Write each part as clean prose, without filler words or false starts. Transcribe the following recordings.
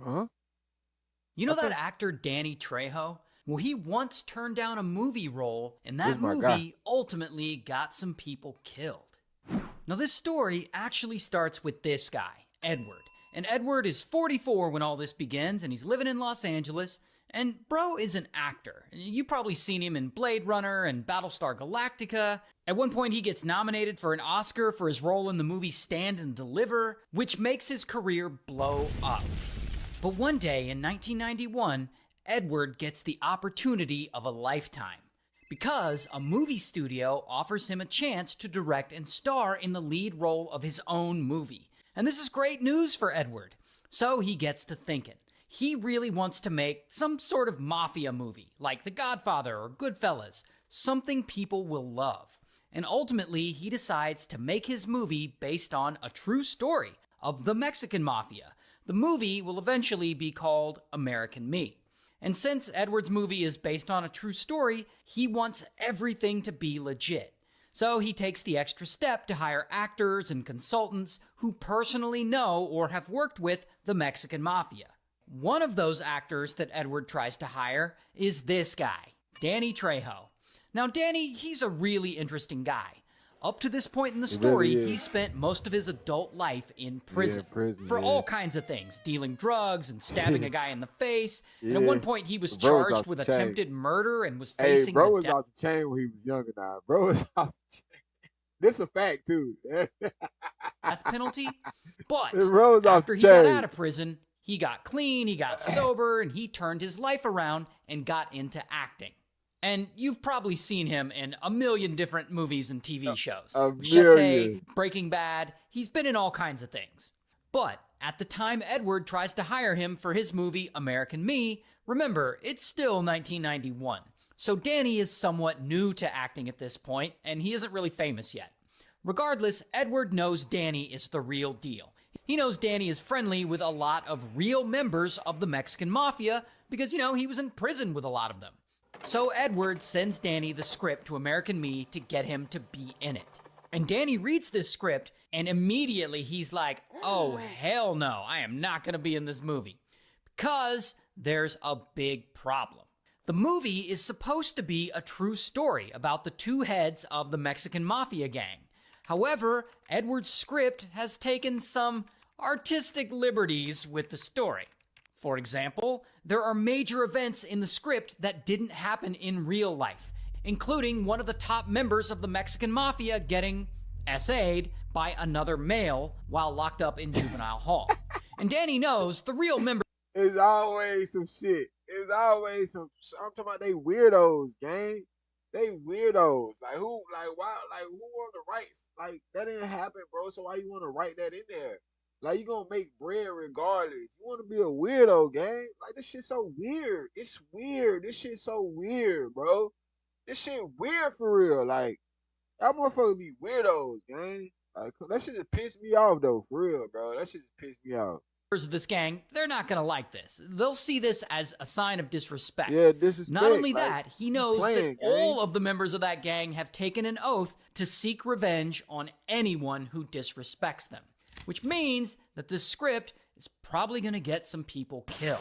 Huh? You I know that thought actor Danny Trejo? Well, he once turned down a movie role, and this that my guy. movie ultimately got some people killed. Now, this story actually starts with this guy, Edward. And Edward is 44 when all this begins, and he's living in Los Angeles. And bro is an actor. You've probably seen him in Blade Runner and Battlestar Galactica. At one point, he gets nominated for an Oscar for his role in the movie Stand and Deliver, which makes his career blow up. But one day in 1991, Edward gets the opportunity of a lifetime because a movie studio offers him a chance to direct and star in the lead role of his own movie. And this is great news for Edward. So he gets to thinking. He really wants to make some sort of mafia movie, like The Godfather or Goodfellas, something people will love. And ultimately, he decides to make his movie based on a true story of the Mexican Mafia. The movie will eventually be called American Me. And since Edward's movie is based on a true story, he wants everything to be legit. So he takes the extra step to hire actors and consultants who personally know or have worked with the Mexican Mafia. One of those actors that Edward tries to hire is this guy, Danny Trejo. Now, Danny, he's a really interesting guy. Up to this point in the It story, really he is. spent most of his adult life in Yeah, prison in prison. for Yeah. all kinds of things, dealing drugs and stabbing a guy in the face. And at one Yeah. point, he was Bro was charged off with the chain. attempted murder and was Hey, facing the bro was death off the chain when he was younger. Now, bro was off. This a fact too. penalty. But Bro was off after the he got chain. out of prison, he got clean, he got sober, and he turned his life around and got into acting. And you've probably seen him in a million different movies and TV shows. A Machete, million. Breaking Bad, he's been in all kinds of things. But at the time Edward tries to hire him for his movie American Me, remember, it's still 1991. So Danny is somewhat new to acting at this point, and he isn't really famous yet. Regardless, Edward knows Danny is the real deal. He knows Danny is friendly with a lot of real members of the Mexican Mafia because, he was in prison with a lot of them. So Edward sends Danny the script to American Me to get him to be in it. And Danny reads this script, and immediately he's like, oh, hell no, I am not going to be in this movie. Because there's a big problem. The movie is supposed to be a true story about the two heads of the Mexican Mafia gang. However, Edward's script has taken some artistic liberties with the story. For example, there are major events in the script that didn't happen in real life, including one of the top members of the Mexican Mafia getting SA'd by another male while locked up in juvenile hall. And Danny knows the real member. It's always some shit. It's always some. I'm talking about they weirdos, gang. They weirdos. Like who? Like why? Like who on the rights? Like that didn't happen, bro. So why you want to write that in there? Like you gonna make bread regardless. You want to be a weirdo, gang? Like this shit so weird. It's weird. This shit so weird, bro. This shit weird for real. Like y'all motherfuckers be weirdos, gang. Like that shit just pissed me off though, for real, bro. That shit just pissed me off. Of this gang, they're not going to like this. They'll see this as a sign of disrespect. Yeah, Not disrespect. only Like that, he you knows that playing, gang. all of the members of that gang have taken an oath to seek revenge on anyone who disrespects them, which means that this script is probably going to get some people killed.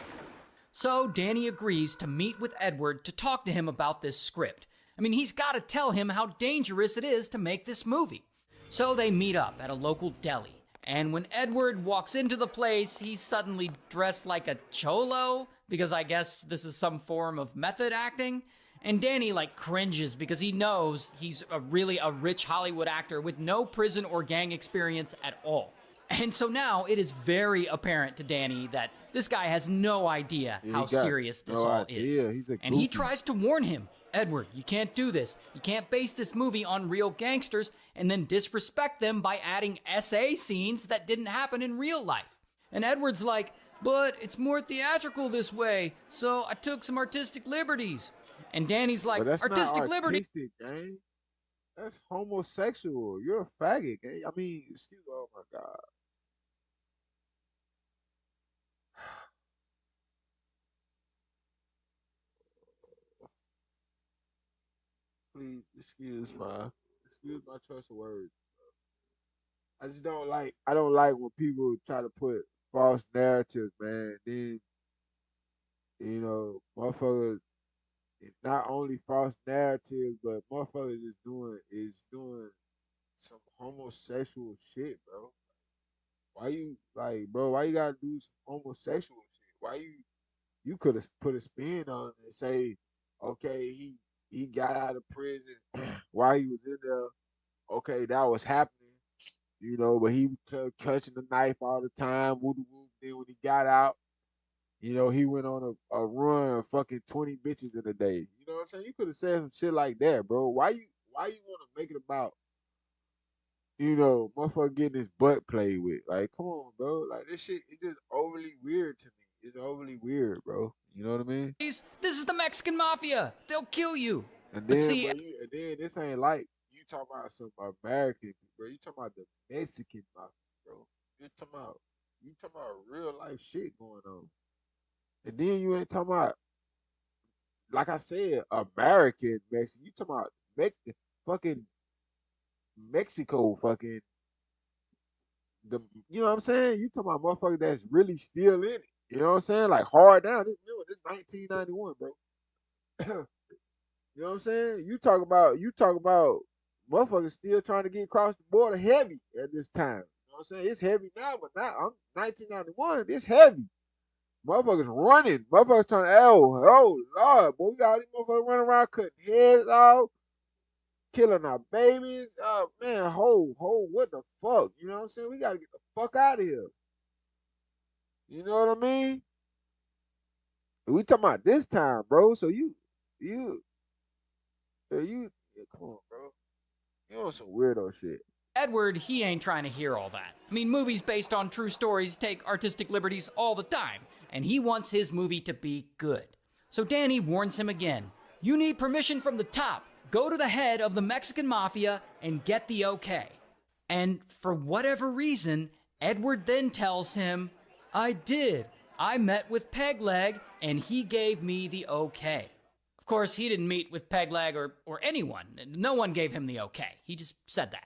So Danny agrees to meet with Edward to talk to him about this script. I mean, he's got to tell him how dangerous it is to make this movie. So they meet up at a local deli. And when Edward walks into the place, he's suddenly dressed like a cholo, because I guess this is some form of method acting. And Danny, cringes because he knows he's a rich Hollywood actor with no prison or gang experience at all. And so now it is very apparent to Danny that this guy has no idea Yeah, he how got serious this no all is. idea. He's a And he goofy. tries to warn him, Edward, you can't do this. You can't base this movie on real gangsters and then disrespect them by adding SA scenes that didn't happen in real life. And Edward's like, but it's more theatrical this way, so I took some artistic liberties. And Danny's like, But that's not artistic liberty? artistic, gang. That's homosexual. You're a faggot, gang. I mean, excuse me. Oh my god. Please excuse my choice of words. I just don't like. I don't like when people try to put false narratives, man. Then motherfuckers not only false narratives, but motherfuckers is doing some homosexual shit, bro. Why you like, bro? Why you gotta do some homosexual shit? Why you could have put a spin on it and say, okay, he got out of prison while he was in there. Okay, that was happening, but he was touching the knife all the time. Woo woo. Then when he got out, he went on a run of fucking 20 bitches in a day. You know what I'm saying? You could have said some shit like that, bro. Why you want to make it about motherfucker getting his butt played with? Like, come on, bro. Like this shit is just overly weird to me. It's overly weird, bro. You know what I mean? This is the Mexican Mafia. They'll kill you. And But then, see, and then this ain't like you talking about some American, bro. You talking about the Mexican mafia, bro. You talking about real life shit going on. And then you ain't talking about, like I said, American Mexican. You talking about fucking Mexico, fucking the. You know what I'm saying? You talking about motherfucker that's really still in it. You know what I'm saying? Like hard down. This 1991, bro. You know what I'm saying? You talk about motherfuckers still trying to get across the border heavy at this time. You know what I'm saying? It's heavy now, but now I'm 1991. It's heavy. Motherfuckers running. Motherfuckers trying to, oh Lord, boy, we got all these motherfuckers running around cutting heads off, killing our babies. Oh man, what the fuck? You know what I'm saying? We gotta get the fuck out of here. You know what I mean? We talking about this time, bro. So you come on, bro. You on some weirdo shit. Edward, he ain't trying to hear all that. I mean, movies based on true stories take artistic liberties all the time, and he wants his movie to be good. So Danny warns him again. You need permission from the top. Go to the head of the Mexican Mafia and get the okay. And for whatever reason, Edward then tells him, I did. I met with Pegleg, and he gave me the okay. Of course, he didn't meet with Pegleg or anyone. No one gave him the okay. He just said that.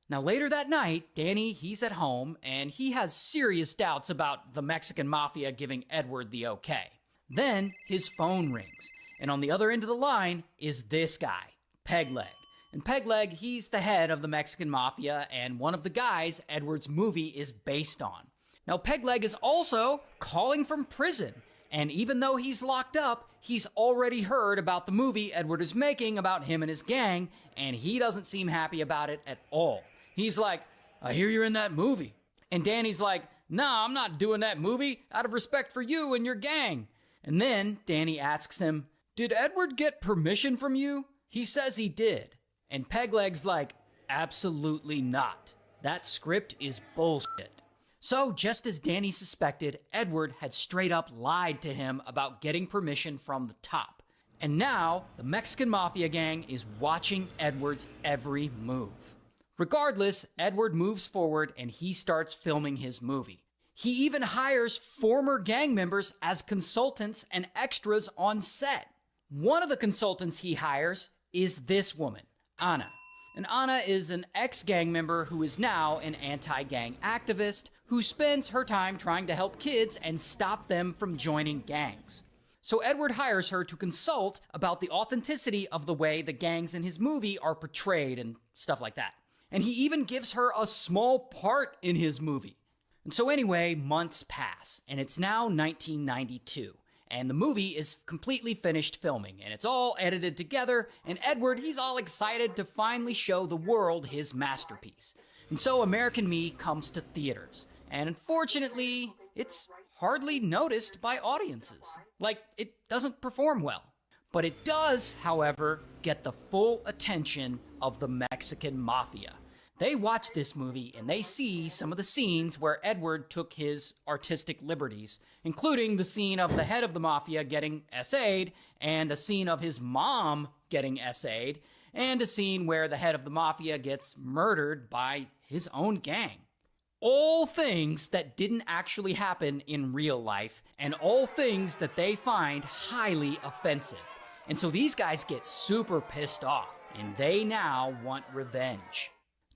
Now, later that night, Danny, he's at home, and he has serious doubts about the Mexican Mafia giving Edward the okay. Then, his phone rings, and on the other end of the line is this guy, Pegleg. And Pegleg, he's the head of the Mexican Mafia, and one of the guys Edward's movie is based on. Now, Pegleg is also calling from prison, and even though he's locked up, he's already heard about the movie Edward is making about him and his gang, and he doesn't seem happy about it at all. He's like, I hear you're in that movie. And Danny's like, nah, I'm not doing that movie out of respect for you and your gang. And then Danny asks him, did Edward get permission from you? He says he did. And Pegleg's like, absolutely not. That script is bullshit. So, just as Danny suspected, Edward had straight up lied to him about getting permission from the top. And now, the Mexican Mafia gang is watching Edward's every move. Regardless, Edward moves forward and he starts filming his movie. He even hires former gang members as consultants and extras on set. One of the consultants he hires is this woman, Anna. And Anna is an ex-gang member who is now an anti-gang activist who spends her time trying to help kids and stop them from joining gangs. So Edward hires her to consult about the authenticity of the way the gangs in his movie are portrayed and stuff like that. And he even gives her a small part in his movie. And so anyway, months pass, and it's now 1992. And the movie is completely finished filming, and it's all edited together, and Edward, he's all excited to finally show the world his masterpiece. And so American Me comes to theaters, and unfortunately, it's hardly noticed by audiences. Like, it doesn't perform well. But it does, however, get the full attention of the Mexican Mafia. They watch this movie and they see some of the scenes where Edward took his artistic liberties, including the scene of the head of the mafia getting SA'd, and a scene of his mom getting SA'd, and a scene where the head of the mafia gets murdered by his own gang. All things that didn't actually happen in real life, and all things that they find highly offensive. And so these guys get super pissed off, and they now want revenge.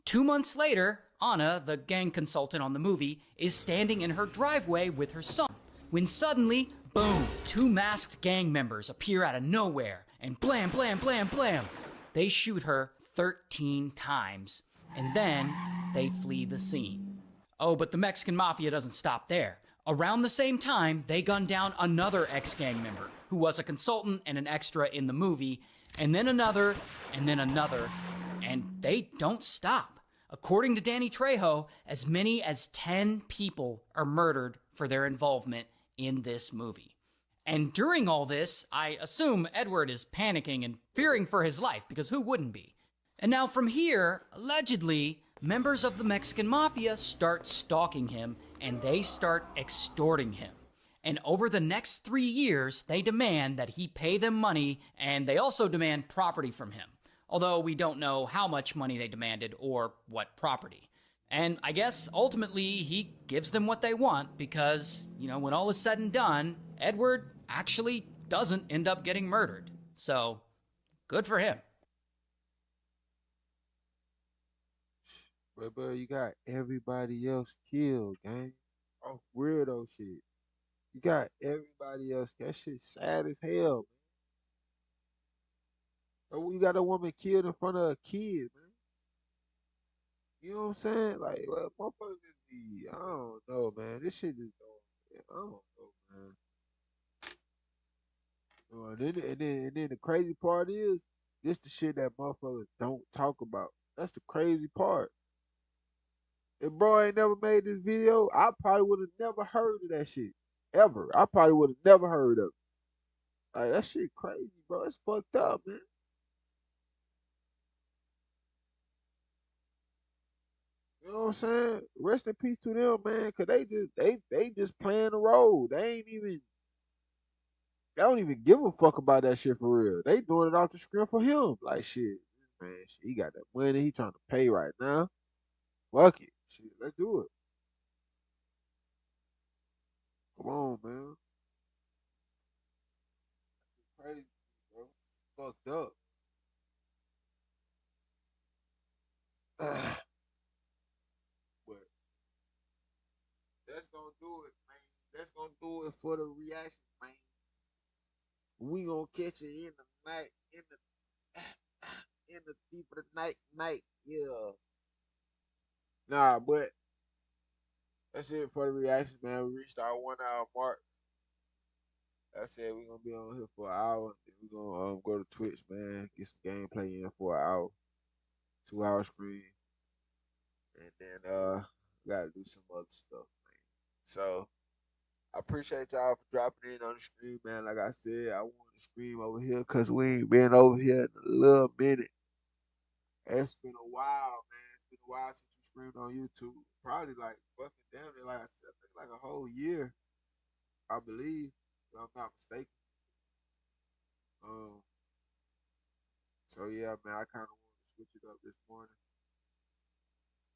2 months later, Anna, the gang consultant on the movie, is standing in her driveway with her son when suddenly, boom, two masked gang members appear out of nowhere and blam, blam, blam, blam. They shoot her 13 times and then they flee the scene. Oh, but the Mexican Mafia doesn't stop there. Around the same time, they gun down another ex-gang member who was a consultant and an extra in the movie, and then another, and they don't stop. According to Danny Trejo, as many as 10 people are murdered for their involvement in this movie. And during all this, I assume Edward is panicking and fearing for his life, because who wouldn't be? And now from here, allegedly, members of the Mexican Mafia start stalking him and they start extorting him. And over the next 3 years, they demand that he pay them money, and they also demand property from him. Although we don't know how much money they demanded or what property. And I guess ultimately he gives them what they want because, when all is said and done, Edward actually doesn't end up getting murdered. So, good for him. But bro, you got everybody else killed, gang. Oh, weirdo shit. You got everybody else. That shit sad as hell, man. You got a woman killed in front of a kid, man. You know what I'm saying? Like, well, motherfuckers just be, I don't know, man. This shit just don't, I don't know, man. And then the crazy part is, this the shit that motherfuckers don't talk about. That's the crazy part. If bro ain't never made this video, I probably would have never heard of that shit. Ever. I probably would have never heard of it. Like, that shit crazy, bro. It's fucked up, man. You know what I'm saying? Rest in peace to them, man, cause they just playing the role. They don't even give a fuck about that shit for real. They doing it off the screen for him. Like shit, man, shit, he got that money he trying to pay right now. Fuck it. Shit, let's do it. Come on, man. Crazy, bro. Fucked up. But that's gonna do it, man. That's gonna do it for the reaction, man. We gonna catch it in the night, in the deep of the night. Yeah. Nah, but that's it for the reaction, man. We reached our 1 hour mark. I said we're gonna be on here for an hour. Then we're gonna go to Twitch, man. Get some gameplay in for an hour, 2 hour screen, and then gotta do some other stuff, man. So I appreciate y'all for dropping in on the stream, man. Like I said, I want to stream over here because we ain't been over here in a little minute. It's been a while, man. It's been a while since we streamed on YouTube. Probably like fucking damn it, like I said, I think like a whole year, I believe, if I'm not mistaken. Um, so yeah, man, I kind of want to switch it up this morning.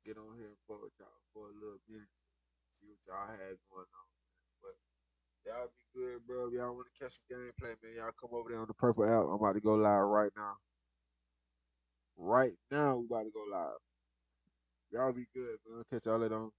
Get on here and fuck with y'all for a little bit. See what y'all had going on. But y'all be good, bro. If y'all want to catch some gameplay, man, y'all come over there on the Purple app. I'm about to go live right now. Right now, we about to go live. Y'all be good, man. Catch y'all later on.